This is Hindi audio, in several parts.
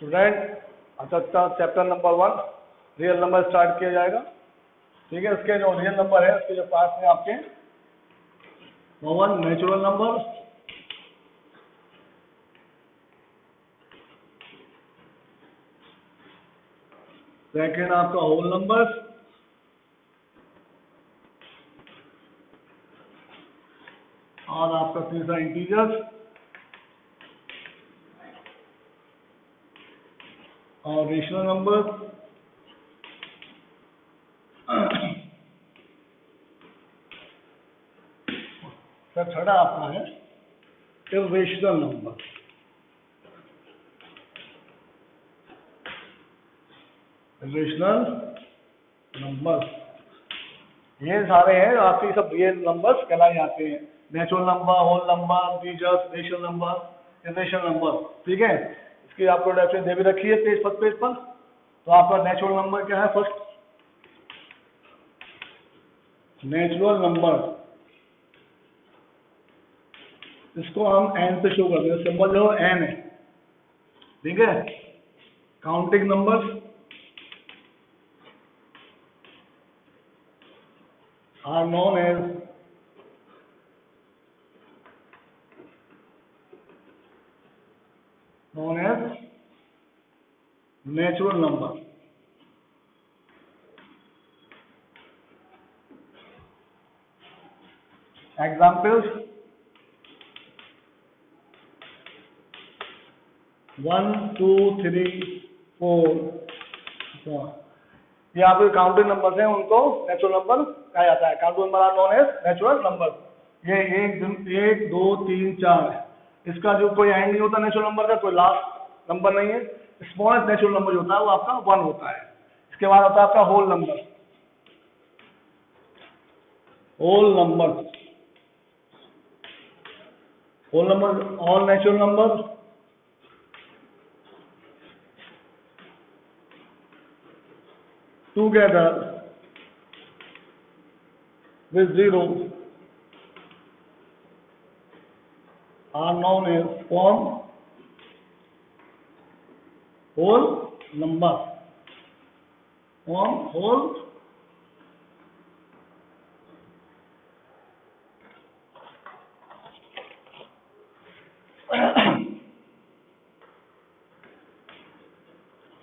स्टूडेंट, अच्छा chapter number 1 real number start किया जाएगा। ठीक है, इसके जो रियल नंबर है उसके जो पार्ट में आपके 1 नेचुरल नंबर, सेकेंड आपका होल नंबर, और आपका तीसरा इंटीजर्स, और रेशनल नंबर, सर थर्ड आपका है इर्रेशनल नंबर। इर्रेशनल नंबर ये सारे हैं आपके सब रियल नंबर्स कहलाए जाते हैं। Natural number, whole number, integers, rational number, irrational number. ठीक है, इसकी आपको डेफिनेशन दे भी रखी है फर्स्ट पेज पर। तो आपका नेचुरल नंबर क्या है? फर्स्ट नेचुरल नंबर, इसको हम एन से शो करते हैं, सिंबल जो एन है। ठीक है, counting numbers are known as natural number. Examples: 1, 2, 3, 4, ये आपके काउंटिंग नंबर्स हैं, उनको नेचुरल नंबर कहा जाता है। Counting number are known as natural number. ये 1, 2, 3, 4 इसका जो कोई एंड नहीं होता नेचुरल नंबर का, कोई लास्ट नंबर नहीं है। स्मॉलेस्ट नेचुरल नंबर जो होता है वो आपका 1 होता है। इसके बाद होता है आपका whole number. Whole number all natural number together with 0 are known as form whole number. Form whole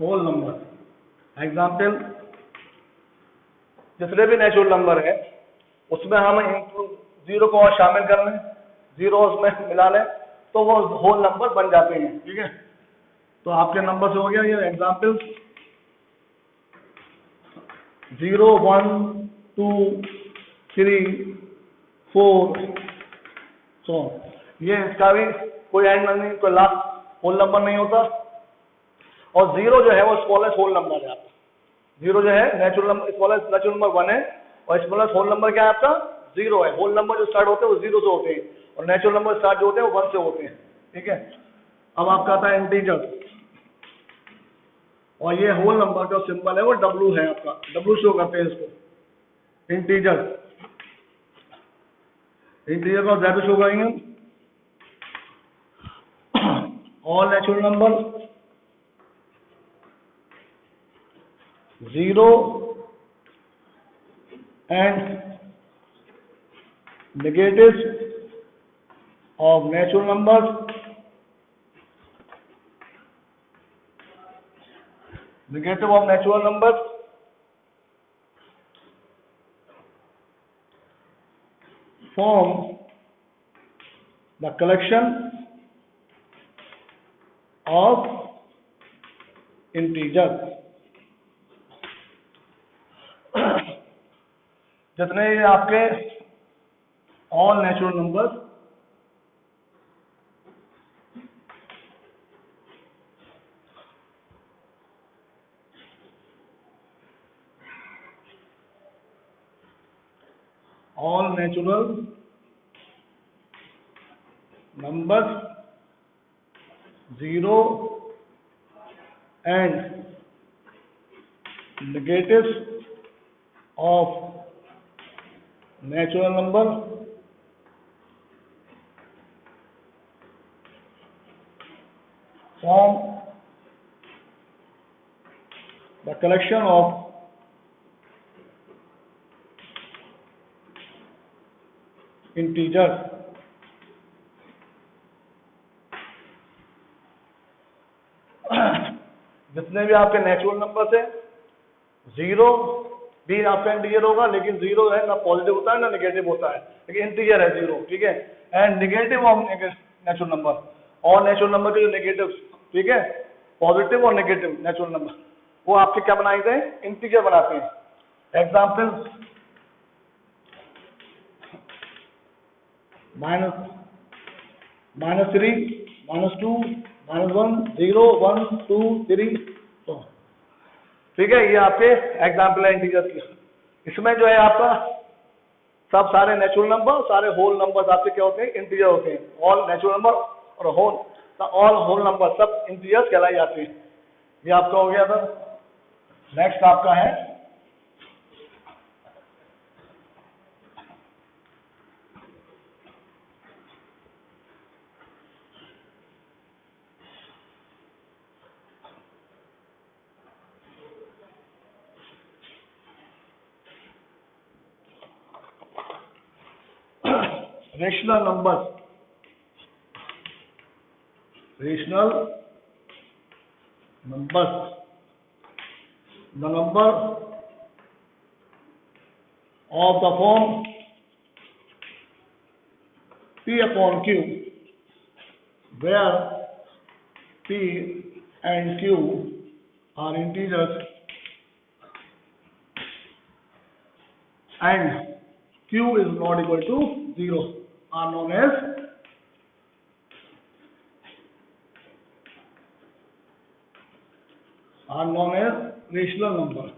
whole number. Example, जितने भी नेचुरल नंबर है उसमें हम जीरो को और शामिल कर लें, जीरो उसमें मिला लें, तो वो होल नंबर बन जाते हैं। ठीक है, तो आपके नंबर से हो गया ये एग्जाम्पल 0, 1, 2, 3, 4, सो ये इसका भी कोई एंड नहीं, कोई लास्ट होल नंबर नहीं होता। और जीरो जो है वो स्मॉलेस्ट होल नंबर है आपका। जीरो जो है natural number, smallest natural number 1 है, और स्मॉलेस्ट होल नंबर क्या है आपका? 0 है। होल नंबर जो स्टार्ट होते हैं वो 0 से होते हैं, और नेचुरल नंबर स्टार्ट जो होते हैं वो 1 से होते हैं। ठीक है, अब आपका आता है इंटीजर, और ये होल नंबर का सिंबल है वो W है आपका, W शो करते हैं इसको। इंटीजर का Z शो करेंगे। All natural number 0 and negatives of natural numbers, negative of natural numbers form the collection of integers. जितने आपके all natural numbers all natural numbers 0 and negatives of natural number form the collection of integers जितने भी आपके नेचुरल नंबर है, जीरो भी आपका इंटीजर होगा, लेकिन जीरो है ना पॉजिटिव होता है ना नेगेटिव होता है, लेकिन इंटीजर है जीरो, ठीक है। And negative of natural number, और नेचुरल नंबर के जो नेगेटिव, ठीक है, पॉजिटिव और नेगेटिव नेचुरल नंबर, वो आपके क्या बनाते हैं, इंटीजर बनाते हैं। एग्जाम्पल, -3, -2, -1, 0, 1, 2, 3, ठीक है। ये आपके एग्जाम्पल है इंटीजर की। इसमें जो है आपका सब सारे नेचुरल नंबर, सारे होल नंबर आपके क्या होते हैं, इंटीजर होते हैं। ऑल नेचुरल नंबर और ऑल होल नंबर सब इंटीजर्स कहलाई जाते हैं। ये आपका हो गया था। नेक्स्ट आपका है rational number. Rational number, the number of the form P upon Q, where P and Q are integers and Q is not equal to 0 are known as rational number.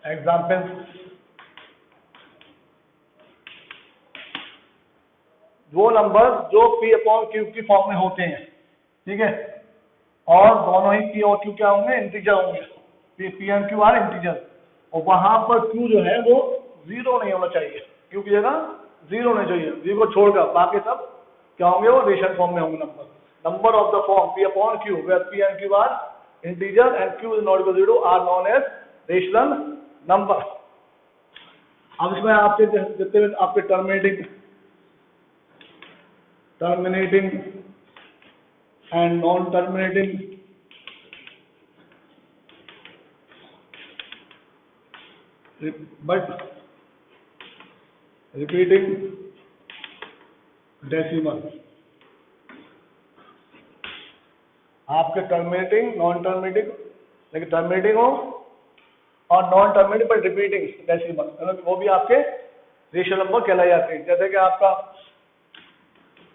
Example, वो नंबर जो P अपॉन Q की फॉर्म में होते हैं, ठीक है, और दोनों ही P और Q क्या होंगे, इंटीजर होंगे। P and Q are integer, और वहां पर Q जो है वो जीरो नहीं होना चाहिए, Q की जगह जीरो होना चाहिए, जीरो को छोड़कर बाकी सब क्या होंगे, वो रेशनल फॉर्म में होंगे। Number of the form P upon Q where P and Q are integer and Q is not equal to 0 are known as rational number. अब इसमें आपके जितने आपके terminating and non terminating, but repeating decimal, आपके टर्मिनेटिंग, नॉन टर्मिनेटिंग, लेकिन टर्मिनेटिंग हो और नॉन टर्मिनेटिंग पर रिपीटिंग डेसिमल, वो भी आपके रेशनल नंबर कहलाए जाते हैं। जैसे कि आपका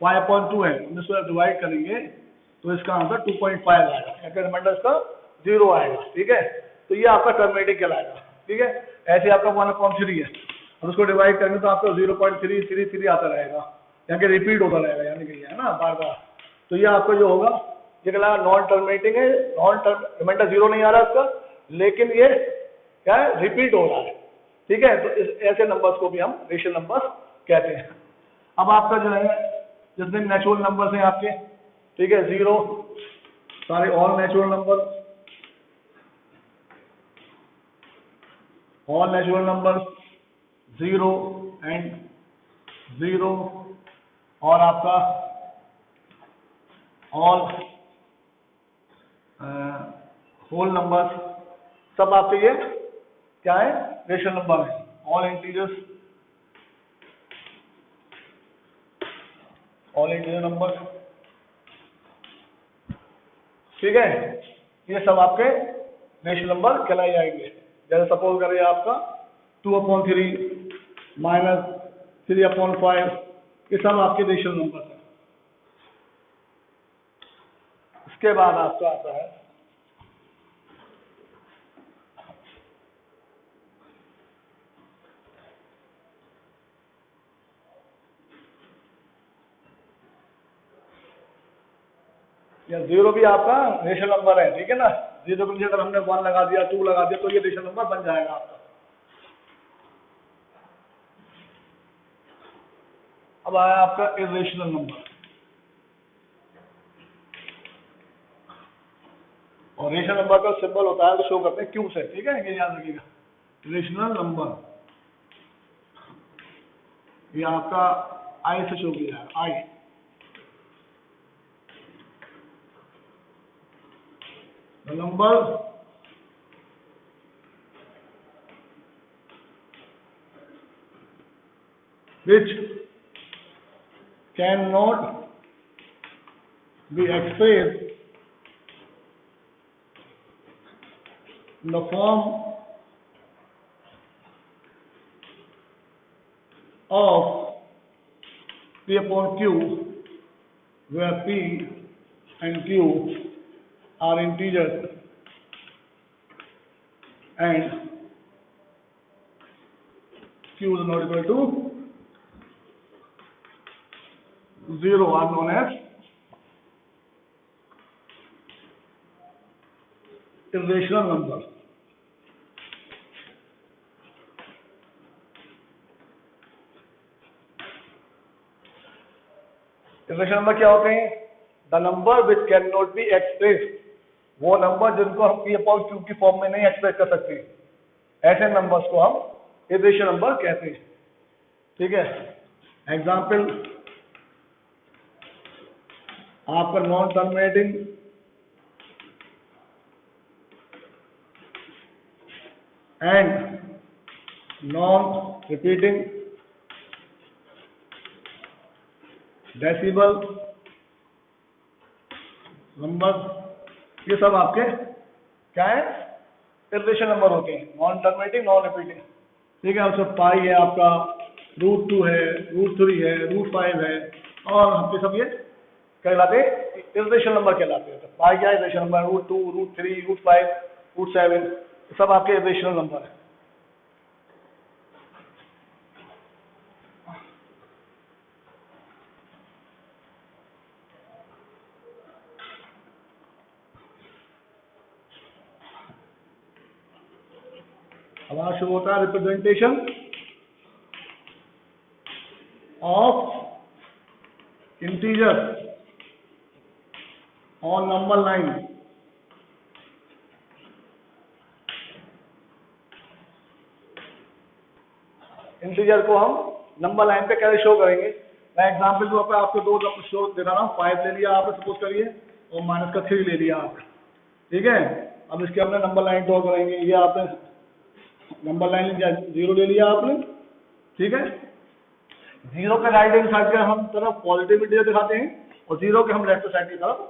5.2 है, हम इसको डिवाइड करेंगे तो इसका आंसर 2.5 आएगा, यानी रिमाइंडर इसका 0 आएगा, ठीक है। तो ये आपका टर्मिनेटिंग कहलाएगा, ठीक है। ऐसे आपका 1/3 है, हम उसको डिवाइड करेंगे तो आपका 0.333 आता रहेगा, यानी कि रिपीट होता रहेगा, यानी कि है ना बार बार। तो ये आपका जो होगा, ये कहलाएगा नॉन टर्मिनेटिंग है, रिमाइंडर 0 नहीं आ रहा इसका, लेकिन ये क्या है, रिपीट हो रहा है, ठीक है। तो ऐसे नंबर्स को भी हम रेशनल नंबर्स कहते हैं। अब आपका जो है जितने नेचुरल नंबर्स हैं आपके, ठीक है, जीरो, सारे all natural number, zero and zero, और आपका ऑल होल नंबर्स, सब आपके ये क्या है, रेशनल नंबर है। All integers, all integer number, ठीक है, ये सब आपके रेशनल नंबर कहलाए जाएंगे। जैसे सपोज करिए आपका 2/3 -3/5, ये सब आपके रेशनल नंबर हैं। इसके बाद आपका आता है या जीरो, भी आपका रेशनल नंबर है, ठीक है ना। जीरो के नीचे अगर हमने 1 लगा दिया, 2 लगा दिया, तो ये रेशनल नंबर बन जाएगा आपका। अब आया आपका इरेशनल नंबर। और रेशनल नंबर का सिंबल होता है तो शो करते हैं क्यू से, ठीक है, ये याद रखिएगा। रेशनल नंबर ये आपका आई से शो किया है, आई। Number which cannot be expressed in the form of P upon Q, where P and Q are integers and Q is not equal to 0 are known as irrational number। irrational number क्या होते हैं? The number which can not be express, वो नंबर जिनको हम P अपॉन Q की फॉर्म में नहीं एक्सप्रेस कर सकते, ऐसे नंबर्स को हम irrational नंबर कहते हैं, ठीक है। एग्जाम्पल आपका non terminating and non repeating decibel number, ये सब आपके क्या है? irrational नंबर होते हैं, नॉन टर्मिनेटिंग नॉन रिपीटिंग, ठीक है। उसमें पाई है आपका, √2 है, √3 है, √5 है, और आपके सब ये कहलाते हैं irrational नंबर कहलाते हैं। पाई क्या है? irrational नंबर, √2, √3, √5, √7 सब आपके irrational नंबर है। हमारा शुरू होता है representation of integer on number line. Integer को हम नंबर लाइन पे कैसे शो करेंगे? मैं एग्जांपल के तौर पे आपको दो नंबर शो दे रहा हूँ, 5 ले लिया आपने सपोज करिए, और माइनस का 3 ले लिया आपने, ठीक है। अब इसके हमने नंबर लाइन ड्रॉ करेंगे, ये आपने नंबर लाइन 0 ले लिया आपने, ठीक है। 0 के राइट हैंड साइड के हम तरफ पॉजिटिव इंटीजर दिखाते हैं, और 0 के हम लेफ्ट साइड की तरफ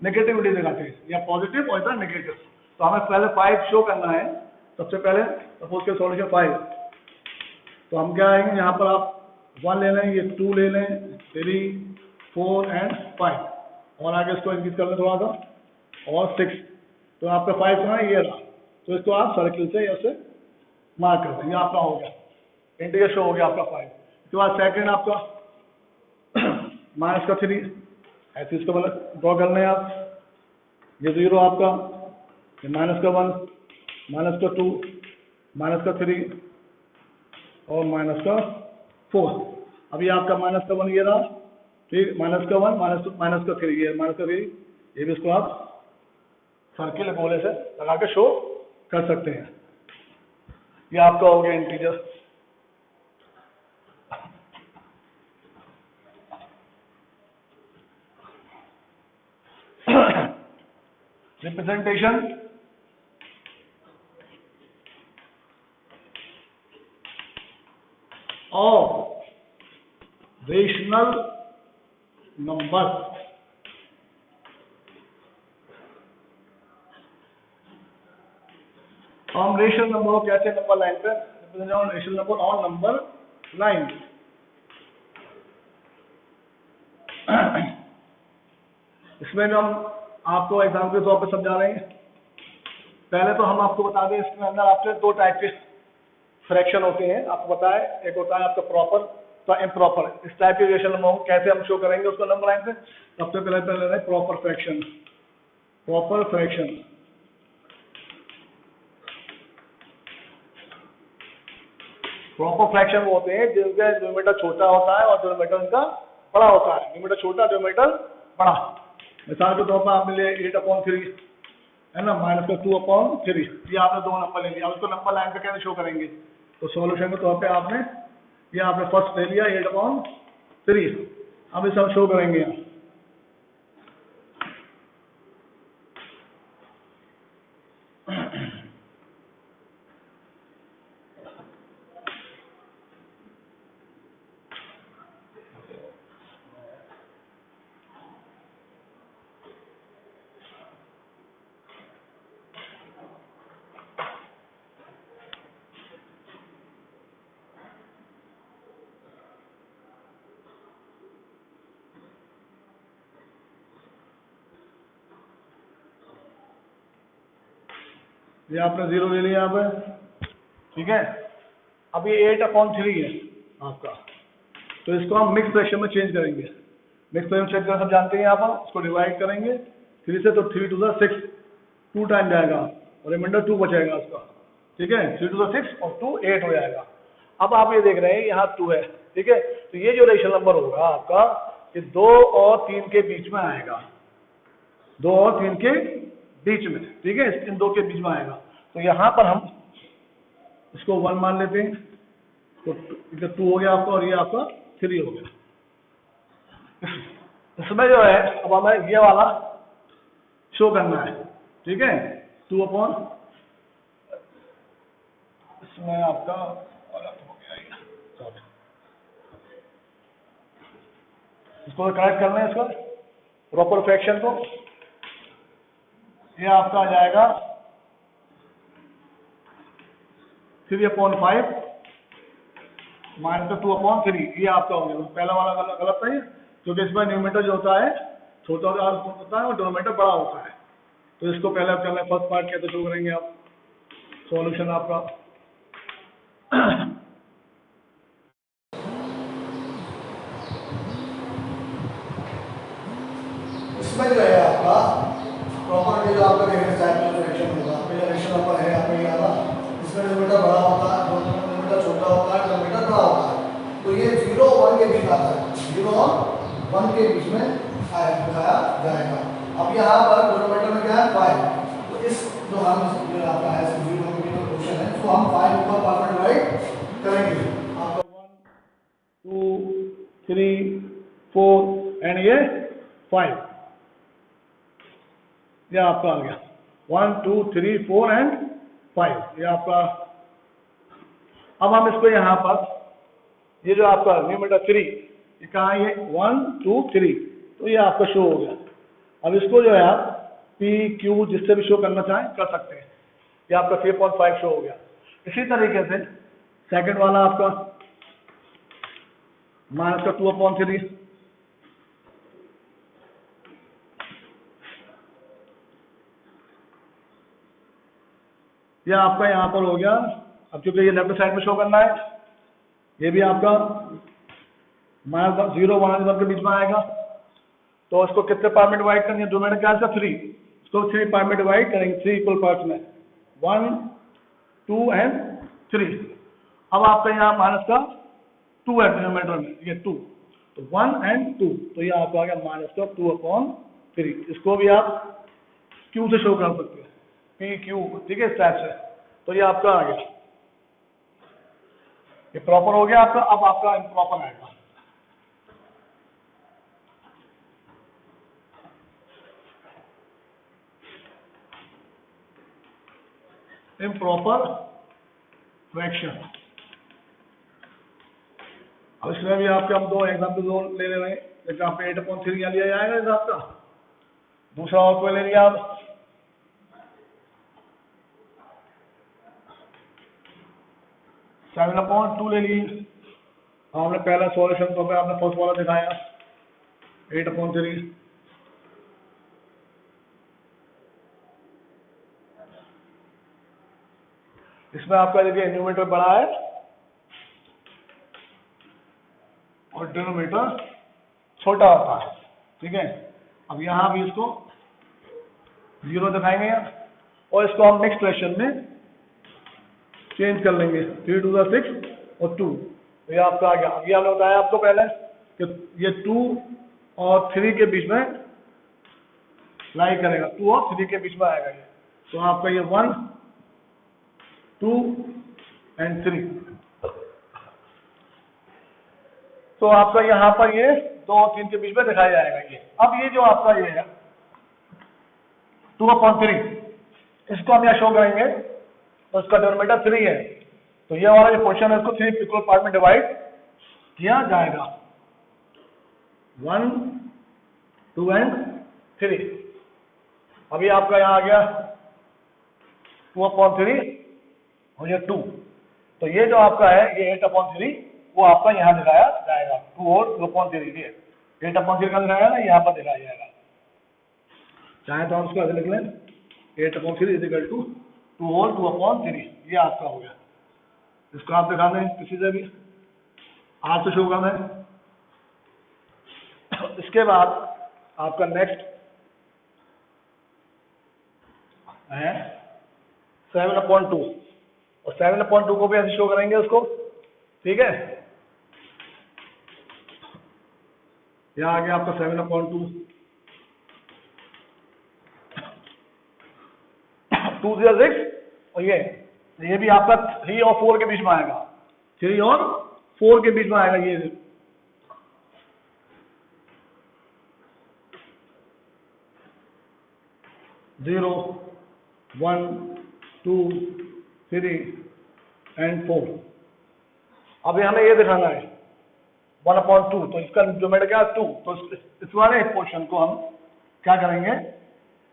नेगेटिव इंटीजर दिखाते हैं, या पॉजिटिव और इधर नेगेटिव। तो हमें पहले 5 शो करना है, सबसे पहले सपोज के सॉल्यूशन 5, तो हम क्या आएंगे, यहाँ पर आप 1 ले लें, ये 2 ले लें, 3, 4 एंड 5, और आगे इसको इंक्रीज कर लें थोड़ा सा, और 6, तो आपका 5 जो है ये रहा। तो इसको आप सर्किल से ऐसे मार्क कर दें, ये आपका हो गया, इंटीजर शो हो गया आपका 5। उसके बाद सेकंड आपका माइनस का 3, ऐसे इसको मतलब ड्रॉ कर लें आप, ये 0 आपका, ये माइनस का 1, माइनस का 2, माइनस का 3 और माइनस का 4। अभी आपका माइनस का 1 ये रहा, ठीक, माइनस का 1, माइनस का 3, ये माइनस का 3, ये भी इसको आप सर्किल गोले से लगा के शो कर सकते हैं। ये आपका हो गया integer. Representation of rational number. हम रेशनल नंबर को कैसे नंबर लाइन पे represent, rational number on number line. इसमें हम आपको एग्जाम्पल के तौर पर समझा रहे हैं। पहले तो हम आपको बता दें, इसमें अंदर आपके 2 टाइप के फ्रैक्शन होते हैं, आपको पता है। एक होता है आपका प्रॉपर तो इम्प्रॉपर। इस टाइप के रेशनल नंबर को कैसे हम शो करेंगे उसको नंबर लाइन पे? सबसे पहले proper fraction. Proper fraction proper fraction वो होते हैं जिनका डिनोमिनेटर छोटा होता है और डिनोमिनेटर उनका बड़ा होता है। डिनोमिनेटर छोटा, डिनोमिनेटर बड़ा। मिसाल के तौर पर आपने लिए 8/3, है ना, -2/3। ये आपने दो नंबर ले लिया। अब इसको नंबर लाइन पे कैसे शो करेंगे? तो सॉल्यूशन के तौर पे आपने ये आपने फर्स्ट ले लिया 8/3। अब इसे हम शो करेंगे यहाँ। ये आपने 0 ले लिया यहाँ पे, ठीक है। अब ये 8/3 है आपका, तो इसको हम मिक्स फ्रैक्शन में चेंज करेंगे। मिक्स फ्रैक्शन चेंज करना सब जानते हैं। यहाँ पर इसको डिवाइड करेंगे 3 से, तो 3 to the 6 2 टाइम जाएगा और रिमाइंडर 2 बचेगा उसका, ठीक है। 3 to the 6 और 2 8 हो जाएगा। अब आप ये देख रहे हैं यहाँ 2 है, ठीक है। तो ये जो रेशनल नंबर होगा आपका, ये 2 और 3 के बीच में आएगा, 2 और 3 के बीच में, ठीक है, इन दो के बीच में आएगा। तो यहाँ पर हम इसको 1 मान लेते हैं, तो 2 हो गया आपका और ये आपका 3 हो गया। इसमें जो है अब हमें ये वाला शो करना है, ठीक है। 2 इसमें आपका गलत हो गया ये, इसको करेक्ट करना है, इसको प्रॉपर फ्रैक्शन को। ये आपका आ जाएगा 3/5 -2/3। ये आपका हो गया। पहला वाला गलत है, क्योंकि इसमें न्यूमरेटर जो होता है छोटा होता है और डिनोमिनेटर बड़ा होता है। तो इसको पहले करना है, फर्स्ट पार्ट कैसे शो करेंगे आप, सॉल्यूशन आपका। इसमें जो है आपका प्रॉपर्टी जो आपका फ्रैक्शन होगा, रेशनल नंबर है आपका ये वाला, इसमें डिनोमिनेटर बड़ा होता है, डिनोमिनेटर छोटा होता है, डिनोमिनेटर बड़ा होता है। तो ये 0 और 1 के बीच आता है, 0 और 1 के बीच में दिखाया जाएगा। अब यहाँ पर डिनोमिनेटर में क्या है 5, तो इस जो हम आपका है 0 के क्वेश्चन है, तो हम 5 ऊपर पार्ट में डिवाइड करेंगे। आपका 1 2 3 4 एंड ये 5, ये आपका आ गया 1 2 3 4 एंड 5, ये आपका। अब हम इसको यहाँ पर ये जो आपका न्यूमरेटर 3, ये कहाँ है, ये 1 2 3, तो ये आपका शो हो गया। अब इसको जो है आप P Q जिससे भी शो करना चाहें कर सकते हैं। ये आपका 3.5 शो हो गया। इसी तरीके से सेकंड वाला आपका -2/3, ये आपका यहाँ पर हो गया। अब क्योंकि ये लेफ्ट साइड में शो करना है, ये भी आपका -0 1 के बीच में आएगा। तो इसको कितने पार्ट में डिवाइड करेंगे, डिनोमिनेटर क्या है 3, इसको 3 पार्ट में डिवाइड करेंगे, 3 इक्वल पार्ट में, 1 2 एंड 3। अब आपका यहाँ -2 है डिनोमिनेटर में, ये 2, तो 1 एंड 2, तो ये आपका आ गया -2/3। इसको भी आप Q से शो कर सकते हैं, PQ, ठीक है, इस टाइप से। तो ये आपका आ गया, ये प्रॉपर हो गया आपका। अब आपका इम्प्रॉपर आएगा। Improper fraction. अब इसमें भी आपके हम 2 एग्जाम्पल ले रहे हैं। जैसे आपने 8/3 यहाँ लिया जाएगा इस आपका, दूसरा और कोई ले लिया आप 7/2 ले लिए। हमने पहला सॉल्यूशन तो आपने फर्स्ट वाला दिखाया 8/3। इसमें आपका देखिए न्यूमरेटर बड़ा है और डिनोमिनेटर छोटा होता है, ठीक है। अब यहाँ भी इसको 0 दिखाएंगे और इसको हम नेक्स्ट फ्रैक्शन में चेंज कर लेंगे, 3 to the 6 और 2, तो ये आपका आ गया। अभी हमने बताया आपको पहले कि ये 2 और 3 के बीच में लाई करेगा, 2 और 3 के बीच में आएगा ये, तो आपका ये 1 2 एंड 3। तो आपका यहाँ पर ये 2 और 3 के बीच में दिखाया जाएगा ये। अब ये जो आपका ये है 2/3, इसको हम यहाँ शो करेंगे, तो इसका डिनोमिनेटर 3 है, तो ये वाला जो पोर्शन है इसको 3 इक्वल पार्ट में डिवाइड किया जाएगा, 1 2 एंड 3। अभी आपका यहाँ आ गया 2/3 और ये 2, तो ये जो आपका है ये 8/3 वो आपका यहाँ दिखाया जाएगा, 2 और 2/3, ये 8/3 का दिखाया ना, यहाँ पर दिखाया जाएगा। चाहे तो हम उसको ऐसे लिख लें, 8/3 इजिकल टू 2 और 2/3, ये आपका हो गया। इसको आप दिखा दें किसी से भी, आज से शो कर दें। इसके बाद आपका नेक्स्ट है 7/2, और 7/2 को भी ऐसे शो करेंगे उसको, ठीक है। यहाँ आ गया आपका 7/2, 2 0 6, और ये भी आपका 3 और 4 के बीच में आएगा, 3 और 4 के बीच में आएगा ये। 0 1 2 3 एंड 4। अभी हमें ये दिखाना है 1/2, तो इसका जो मेरा क्या 2, तो इस वाले पोर्शन को हम क्या करेंगे,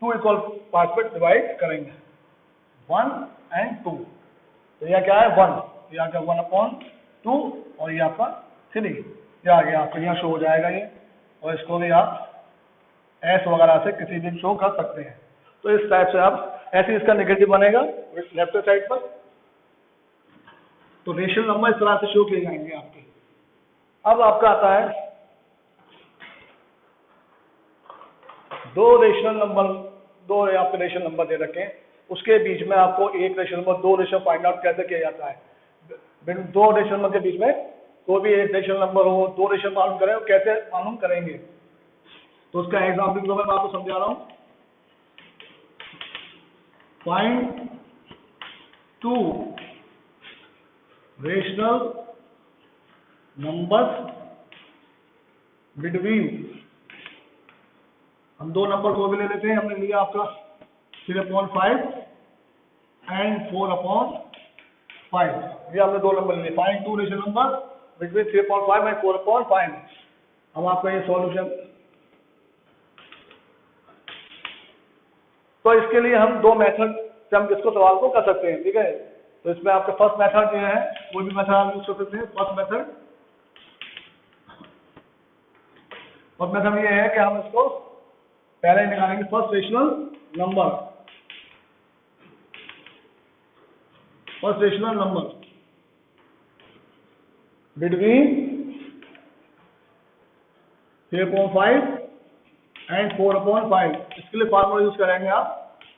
2 इक्वल पार्ट में डिवाइड करेंगे, 1 एंड 2। तो यह क्या है 1, यह आ गया 1/2, और ये आपका 3, ये आ गया आपका, यहाँ शो हो जाएगा ये। और इसको भी आप एस वगैरह से किसी भी शो कर सकते हैं। तो इस टाइप से आप ऐसे इसका नेगेटिव बनेगा लेफ्ट साइड पर। तो रेशनल नंबर इस तरह से शो किए जाएंगे आपके। अब आपका आता है 2 रेशनल नंबर, 2 आपके रेशनल नंबर दे रखे हैं, उसके बीच में आपको एक rational number 2 rational find out कैसे किया जाता है। 2 रेशनल नंबर के बीच में कोई भी एक रेशनल नंबर हो, 2 रेशनल मालूम करें, कैसे मालूम करेंगे, तो उसका एग्जाम्पल मैं आपको समझा रहा हूँ। फाइंड 2 रेशनल नंबर्स बिटवीन, हम 2 नंबर को भी ले लेते हैं, हमने लिया आपका 3/5 एंड 4/5, ये हमने 2 नंबर लिए। Find 2 rational number between 3/5 and 4/5। अब आपका ये सॉल्यूशन, तो इसके लिए हम 2 मेथड से हम इसको सवाल को कर सकते हैं, ठीक है। तो इसमें आपका फर्स्ट मेथड जो है कोई भी मेथड आप यूज कर सकते हैं। फर्स्ट मेथड ये है कि हम इसको पहले निकालेंगे first rational number between 3/5 and 4/5। इसके लिए फार्मूला यूज करेंगे आप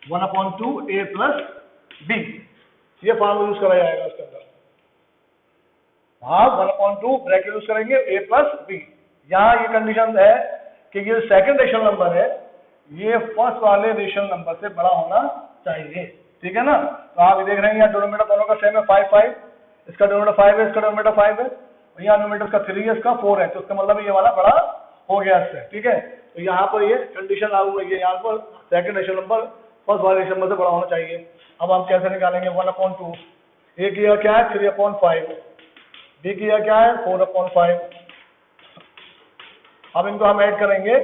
1/2 a प्लस b, ये फार्मूला यूज करा जाएगा उसके अंदर। हाँ 1/2 ब्रैकेट यूज करेंगे a प्लस b। यहाँ ये कंडीशन है कि ये सेकंड रेशनल नंबर है, ये फर्स्ट वाले रेशनल नंबर से बड़ा होना चाहिए, ठीक है ना। तो आप ये देख रहे हैं यहाँ डिनोमिनेटर दोनों का सेम है 5, इसका डिनोमिनेटर 5 है, इसका डिनोमिनेटर 5 है, और यहाँ डिनोमिनेटर इसका 3 है, इसका 4 है, तो इसका मतलब ये वाला बड़ा हो गया इससे, ठीक है। तो यहाँ पर ये कंडीशन लागू हुई है, यहाँ पर सेकंड रेशनल नंबर फर्स्ट वाले रेशनल नंबर से बड़ा होना चाहिए। अब हम कैसे निकालेंगे 1/2, ए की क्या है 3/5, बी की क्या है 4/5। अब इनको हम ऐड करेंगे,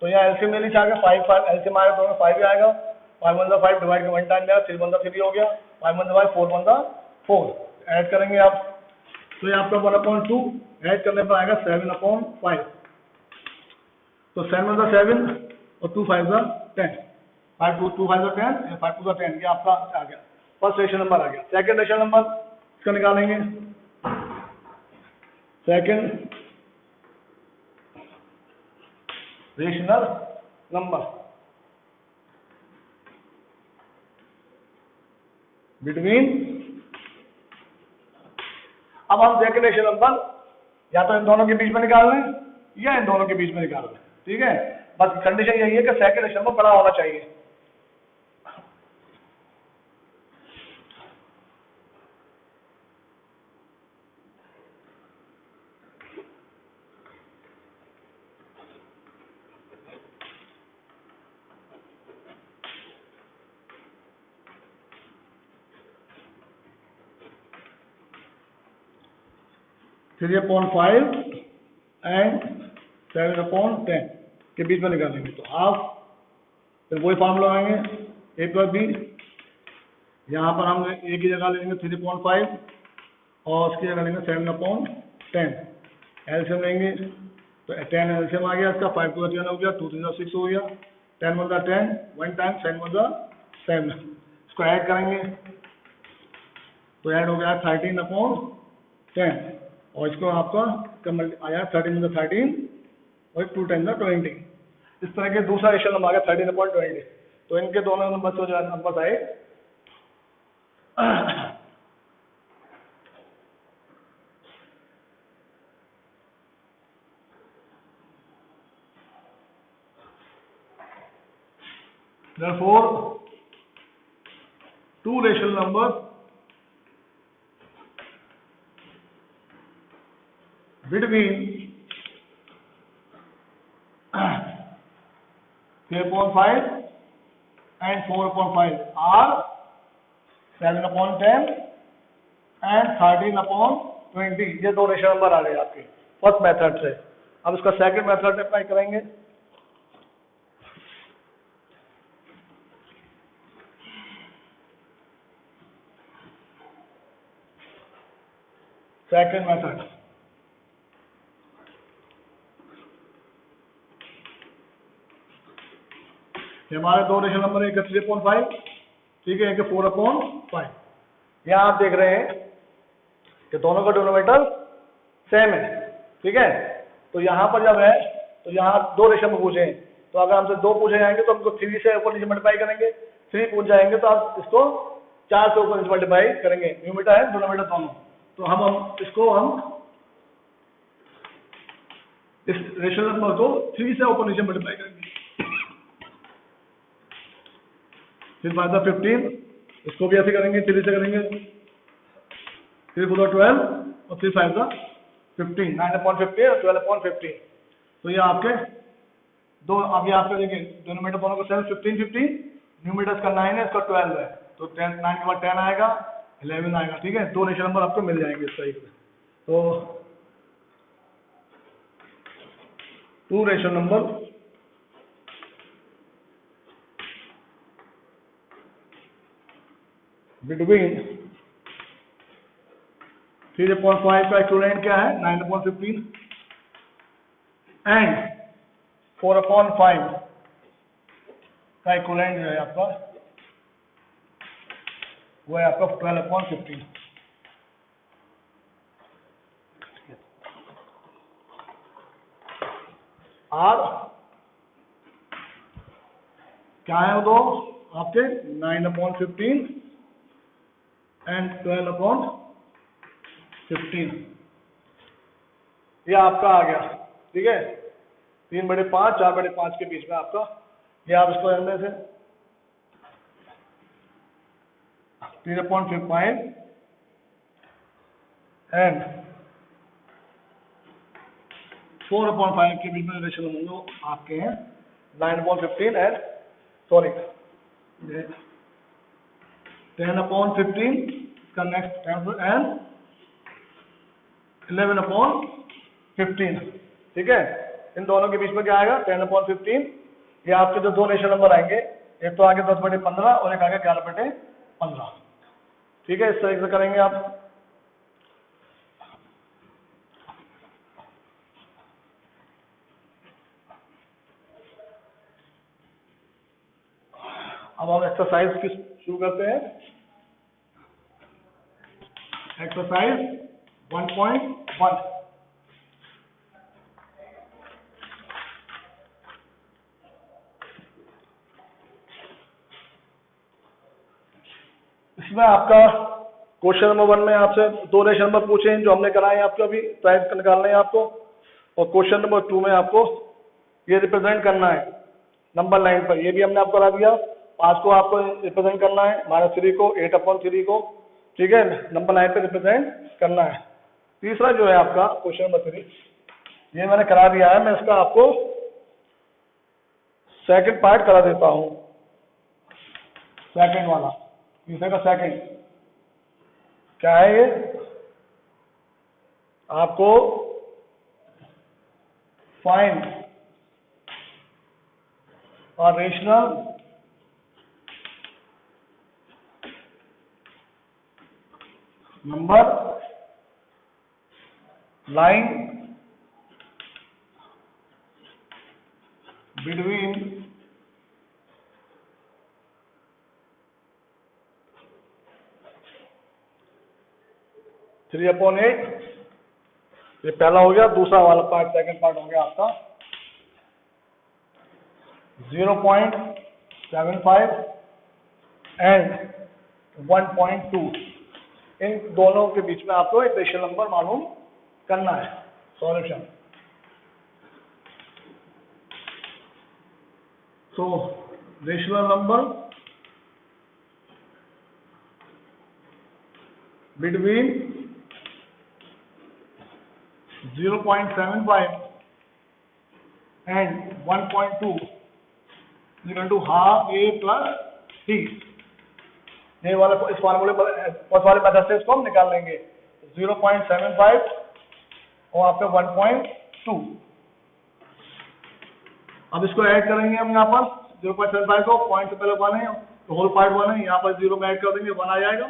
तो यहाँ एलसीएम ले लीजिए, 5 एलसीएम आएगा दोनों 5 ही आएगा, 5 1 5 डिवाइड के 1 टाइम जाएगा, 3 1 3 हो गया, 5 1 5 4 1 4। ऐड करेंगे आप, तो ये आपका 1/2 ऐड करने पर आएगा 7/5। तो 7 1 7 और 2 5 10, 5 2 5 10, 5 2 10, ये आपका आ गया फर्स्ट रेशनल नंबर आ गया। सेकंड रेशनल नंबर इसका निकालेंगे, सेकंड रेशनल नंबर बिटवीन, अब हम सेकंड रेशनल नंबर या तो इन दोनों के बीच में निकाल लें या इन दोनों के बीच में निकाल लें, ठीक है। बस कंडीशन यही है कि सेकंड रेशनल नंबर बड़ा होना चाहिए। 3/5 एंड 7/10 के बीच में निकालेंगे तो हाफ, फिर वही फार्मूला लगाएंगे a + b। यहाँ पर हम a की जगह लेंगे 3/5 और उसकी जगह लेंगे 7/10। एलसीएम लेंगे तो 10 एलसीएम आ गया इसका, 5 2 10 हो गया, 2 3 6 हो गया, 10 1 10, 1 टाइम 7 1 7। इसको ऐड करेंगे तो ऐड हो गया 13/10 और इसको आपका आया 13 13 और 2 10 20। इस तरह के दूसरा रेशनल नंबर आ गया 13/20। तो इनके दोनों नंबर से जो नंबर आए therefore two rational numbers between 3/5 and 4/5 are 7/10 and 13/20। ये दो रेशनल नंबर आ गए आपके फर्स्ट मेथड से। अब इसका सेकंड मेथड अप्लाई करेंगे। सेकंड मेथड हमारे दो रेशनल नंबर, एक 3/5, ठीक है, एक 4/5। यहाँ आप देख रहे हैं कि दोनों का डिनोमिनेटर सेम है, ठीक है। तो यहाँ पर जब है तो यहाँ दो रेशनल नंबर पूछे हैं, तो अगर हमसे दो पूछे जाएंगे तो हमको 3 से ऊपर नीचे मल्टीप्लाई करेंगे, 3 पूछ जाएंगे तो आप इसको 4 से ऊपर नीचे मल्टीप्लाई करेंगे। न्यूमरेटर है डिनोमिनेटर दोनों, तो हम इस रेशनल नंबर को 3 से ऊपर नीचे मल्टीप्लाई करेंगे। फिर 5 15, इसको भी ऐसे करेंगे, 3 से करेंगे, 3 4 12 और 3 5 15, 9/15 और 12/15। तो ये आपके दो, अब ये आपके देखिए डिनोमिनेटर दोनों को 7 15 15, न्यूमरेटर इसका 9 है, इसका 12 है, तो 10 9 के बाद 10 आएगा, 11 आएगा, ठीक है। दो रेशनल नंबर आपको मिल जाएंगे इस तरीके से। तो टू रेशनल नंबर बिटवीन 3/5 का इक्विवेलेंट क्या है 9/15 एंड 4/5 का इक्विवेलेंट जो है आपका वो है आपका 12/15। और क्या है वो दो आपके 9/15 एंड 12/15। ये आपका आ गया, ठीक है, 3/5 4/5 के बीच में आपका। ये आप इसको अंदर से 3/5 एंड 4/5 के बीच में रेशनल नंबर आपके हैं 9/15 एंड 10/15 का नेक्स्ट एंड 11/15, ठीक है। इन दोनों के बीच में क्या आएगा 10/15। ये आपके जो दो रेशनल नंबर आएंगे, एक तो आगे 10/15 और एक आगे 11/15, ठीक है। इस तरीके से करेंगे आप। अब हम एक्सरसाइज की शुरू करते हैं। एक्सरसाइज 1.1। इसमें आपका क्वेश्चन नंबर 1 में आपसे दो रेशनल नंबर पूछे हैं जो हमने कराए हैं आपको, अभी प्राइस निकालना है आपको। और क्वेश्चन नंबर 2 में आपको ये रिप्रेजेंट करना है नंबर लाइन पर, ये भी हमने आपको करा दिया। 5 को आपको रिप्रेजेंट करना है, -3 को, 8/3 को, ठीक है, नंबर लाइन पे रिप्रेजेंट करना है। तीसरा जो है आपका क्वेश्चन नंबर 3, ये मैंने करा दिया है, मैं इसका आपको सेकंड पार्ट करा देता हूं। सेकंड वाला, तीसरे का सेकंड क्या है ये, आपको फाइंड और रेशनल नंबर लाइन बिटवीन 3/8, ये पहला हो गया। दूसरा वाला पार्ट, सेकंड पार्ट हो गया आपका 0.75 एंड 1.2। इन दोनों के बीच में आपको एक रेशनल नंबर मालूम करना है। सॉल्यूशन, तो rational number between 0.75 and 1.2 equal to half a plus t। ये वाले इस फॉर्मूले पर उस वाले मेथड से इसको हम निकाल लेंगे। 0.75 और आपका 1.2। अब इसको ऐड करेंगे हम यहाँ पर 0.75 को पॉइंट से पहले 1 है तो होल पार्ट 1 है, यहाँ पर 0 में ऐड कर देंगे 1 आ जाएगा,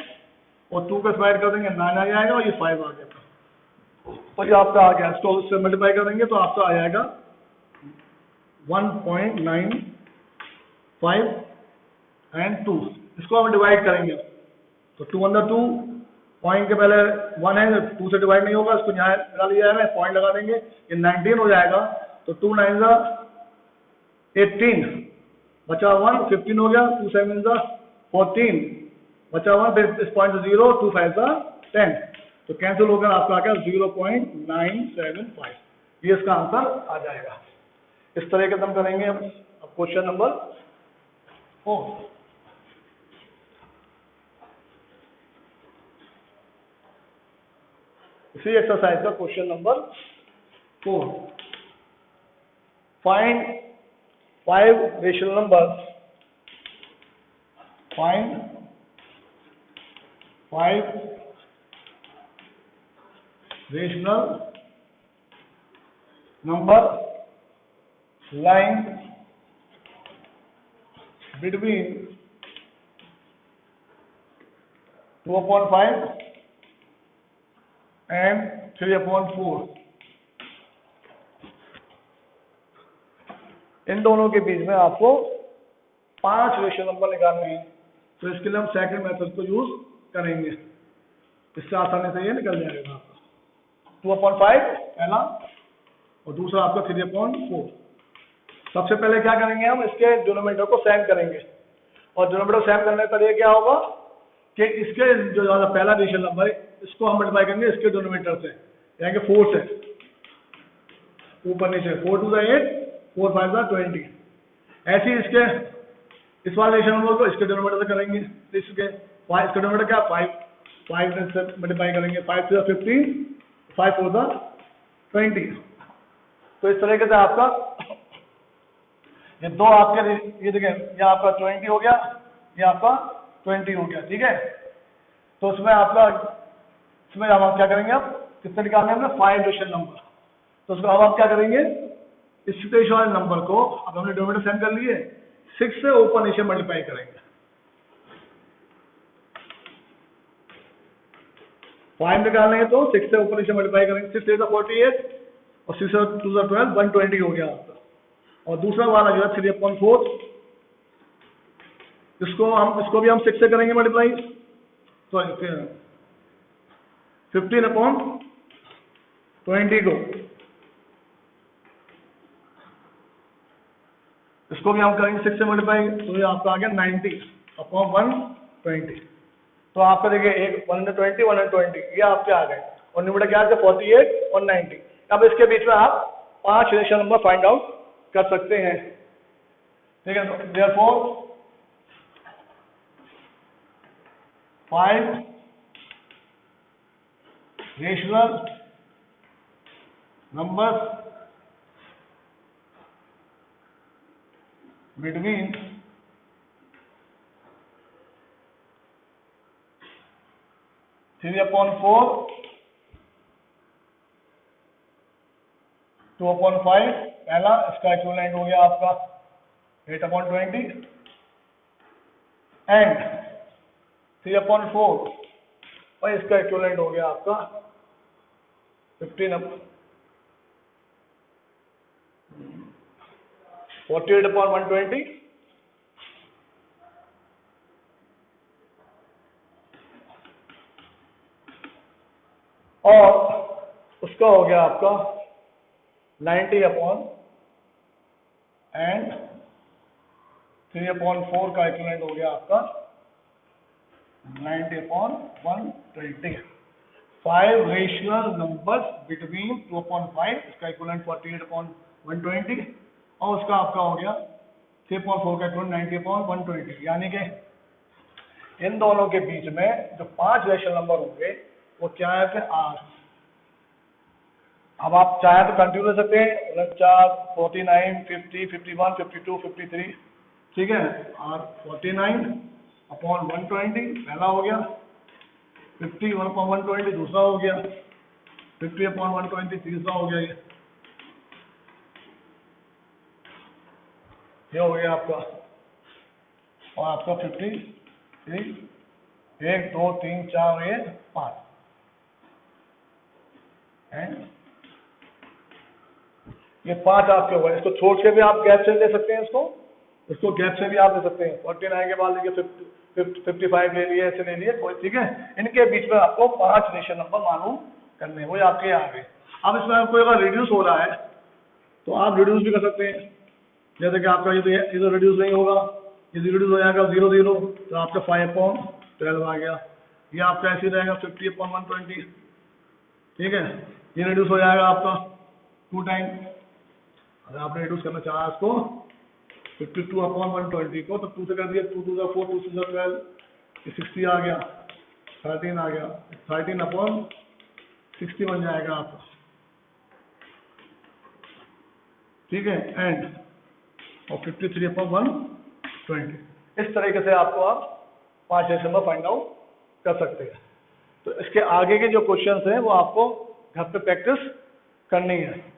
और 2 का ऐड कर देंगे 9 आ जाएगा, और ये 5 आ जाएगा। तो ये आपका आ गया। इसको उससे मल्टीप्लाई कर देंगे तो आपका आ जाएगा 1.95 एंड 2। इसको हम डिवाइड करेंगे तो 2/2, पॉइंट के पहले 1 है तो 2 से डिवाइड नहीं होगा, इसको यहाँ लगा लिया है, पॉइंट लगा देंगे, ये 19 हो जाएगा। तो 2 9 18 बचा 1, 15 हो गया। 2 7 14 बचा 1, फिर इस पॉइंट से 0, 2 5 10, तो कैंसिल होकर आपका आ गया 0.975। ये इसका आंसर आ जाएगा। इस तरह के हम करेंगे। अब क्वेश्चन नंबर 4। इसी एक्सरसाइज का question number 4। Find 5 rational numbers. Find 5 rational number line between 2/5 and 3/4। इन दोनों के बीच में आपको 5 रेशनल नंबर निकालने हैं। तो इसके लिए हम सेकंड मेथड को यूज करेंगे, इससे आसानी से ये निकल जाएगा आपका। 2/5 पहला, और दूसरा आपका 3/4। सबसे पहले क्या करेंगे, हम इसके डिनोमिनेटर को सेम करेंगे, और डिनोमिनेटर सेम करने का तरीका क्या होगा कि इसके जो पहला रेशनल नंबर है इसको हम मल्टीप्लाई करेंगे इसके डिनोमिनेटर से, यानी कि 4 से, ऊपर नीचे 4 2 8, 4 5 20। ऐसे ही इसके इस वाले रेशनल नंबर को इसके डिनोमिनेटर से करेंगे। इसके डिनोमिनेटर क्या 5 से मल्टीप्लाई करेंगे, 5 3 15, 5 4 20। तो इस तरीके से आपका ये दो आपके, ये देखें, ये आपका 20 हो गया, ये आपका 20 हो गया, ठीक है। तो उसमें आपका, इसमें हम क्या करेंगे, अब कितने निकालने हमने 5 रेशनल नंबर। तो उसको अब आप क्या करेंगे, इस रेशनल वाले नंबर को अब हमने डिनोमिनेटर सेम कर लिए, 6 से ऊपर नीचे मल्टीप्लाई करेंगे। 5 निकालने हैं तो 6 से ऊपर नीचे मल्टीप्लाई करेंगे। 6 8 48 और 6 2 12, 120 हो गया आपका। और दूसरा वाला जो है 3/4, इसको भी हम 6 से करेंगे मल्टीप्लाई, सॉरी 15/20 को, इसको भी हम करेंगे 6 से मल्टीप्लाई, तो ये आपका आ गया 90/120। तो आपका देखिए एक 120 120 ये आपके आ गए, और न्यूमरेटर क्या है 48 और 90। अब इसके बीच में आप 5 रेशनल नंबर फाइंड आउट कर सकते हैं, ठीक है। देयरफॉर 5 रेशनल नंबर्स बिटवीन 3/4 2/5 पहला, इसका इक्विवेलेंट हो गया आपका 8/20 एंड 3/4 और इसका इक्विवेलेंट हो गया आपका 48/120 और उसका हो गया आपका 90 एंड 3/4 का इक्विवेलेंट हो गया आपका 90/120। 5 रेशनल नंबर्स बिटवीन 2/5, इसका इक्विवेलेंट 48/120 और उसका आपका हो गया 3/4 का इक्विवेलेंट 90/120। यानी कि इन दोनों के बीच में जो 5 रेशनल नंबर होंगे वो क्या है कि R। अब आप चाहे तो कंटिन्यू ले सकते हैं 49, 49, 50, 51, 52, 53, ठीक है। और 49/120 पहला हो गया, 51/120 दूसरा हो गया, 50/120 तीसरा हो गया। ये हो गया आपका, और आपका 53, 1 2 3 4 ये 5 एंड ये 5 आपके हो गए। इसको छोड़ के भी आप गैप से ले सकते हैं, इसको गैप से भी आप ले सकते हैं। 49 के बाद लेके 55 ले लिए, ऐसे ले लिए कोई, ठीक है। इनके बीच में आपको 5 रेशनल नंबर मालूम करने हैं, वो आपके यहाँ आ गए। अब इसमें आपको अगर रिड्यूस हो रहा है तो आप रिड्यूस भी कर सकते हैं। जैसे कि आपका ये तो रिड्यूस नहीं होगा, ये रिड्यूस हो जाएगा 0 0 तो आपका 5/12 आ गया। ये आपका ऐसे रहेगा 50/120, ठीक है। ये रिड्यूस हो जाएगा आपका 2 टाइम। अगर आपने रिड्यूस करना चाहा इसको 52/120 को तो 2 से कर दिया, 2 2 4 2 6 12, ये 60 आ गया, 13 आ गया, 13/60 बन जाएगा आपका, ठीक है। एंड और 53/120। इस तरीके से आपको आप 5 रेशनल नंबर फाइंड आउट कर सकते हैं। तो इसके आगे के जो क्वेश्चंस हैं वो आपको घर पे प्रैक्टिस करनी है।